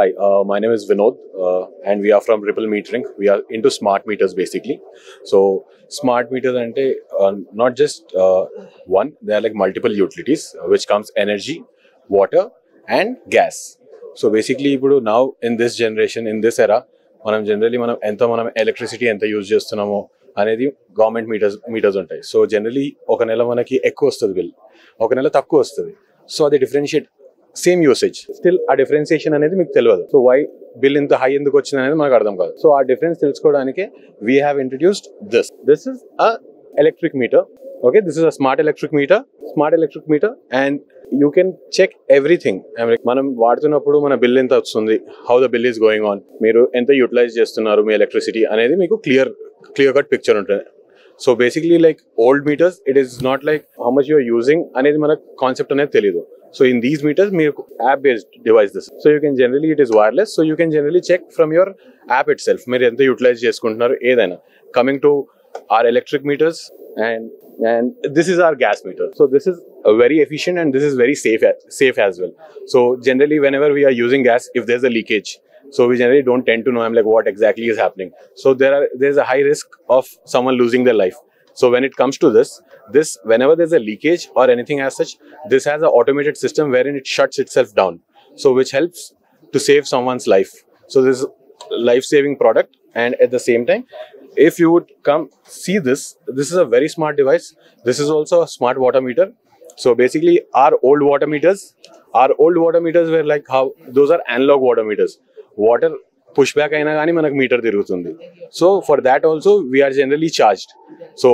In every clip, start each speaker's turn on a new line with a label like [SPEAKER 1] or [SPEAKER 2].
[SPEAKER 1] Hi, my name is Vinod, and we are from Ripple Metering. We are into smart meters basically. So, smart meters ante not just one; they are like multiple utilities, which comes energy, water, and gas. So basically, ఇప్పుడు now in this generation, in this era, మనం electricity ఎంత use చేస్తున్నామో అనేది government metres ఉంటాయి. So generally ఒక నెల మనకి ఎక్కువ వస్తుంది బిల్, ఒక నెల తక్కువ వస్తుంది. సో అది డిఫరెన్షియేట్ సేమ్ యూసేజ్ స్టిల్ ఆ డిఫరెన్షియేషన్ అనేది మీకు తెలియదు. సో వై బిల్ ఇంత హై ఎందుకు వచ్చింది అనేది మనకు అర్థం కాదు. సో ఆ డిఫరెన్స్ తెలుసుకోవడానికి we have introduced this is a electric meter. Okay, this is a smart electric meter, and you can check everything. మనం వాడుతున్నప్పుడు మన బిల్ ఎంత వస్తుంది, how the bill is going on, మీరు ఎంత యూటిలైజ్ చేస్తున్నారు మీ ఎలక్ట్రిసిటీ అనేది మీకు క్లియర్ కట్ పిక్చర్ ఉంటుంది. So basically like old meters it is not like how much you're using అనేది మనకు కాన్సెప్ట్ అనేది తెలియదు. సో ఇన్ దీస్ మీటర్స్ మీరు app based device this. So you can generally it is wireless, so you can generally check from your app itself మీరు ఎంత utilise చేసుకుంటున్నారు ఏదైనా. Coming to our electric meters, and this is our gas meter. So this is very efficient and this is very safe as well. So generally whenever we are using gas, if there's a leakage, so we generally don't tend to know like what exactly is happening. So there's a high risk of someone losing their life. So when it comes to this whenever there's a leakage or anything as such, this has an automated system wherein it shuts itself down, so which helps to save someone's life. So this is life-saving product, and at the same time, if you would come see this is a very smart device. This is also a smart water meter. So basically our old water meters were like how those are analog water meters. Water pushback aina gaani manaku meter tirugutundi. So for that also we are generally charged. So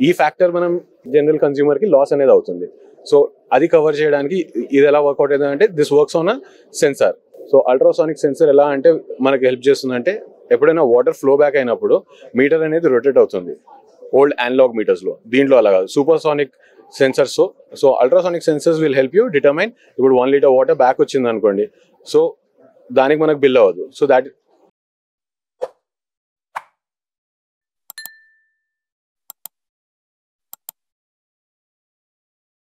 [SPEAKER 1] ee factor manam general consumer ki loss anedi avutundi. So adi cover cheyadaniki idi ela work out aydante this works on a sensor. So ultrasonic sensor ఎలా అంటే మనకి help చేస్తుందంటే ఎప్పుడైనా water flow back అయినప్పుడు metre అనేది rotate అవుతుంది old analogue మీటర్స్లో. దీంట్లో అలా కాదు, super sonic sensors. So ultrasonic sensors will help you determine ఇప్పుడు 1 లీటర్ వాటర్ బ్యాక్ వచ్చింది అనుకోండి, సో దానికి మనకు బిల్ అవ్వదు. సో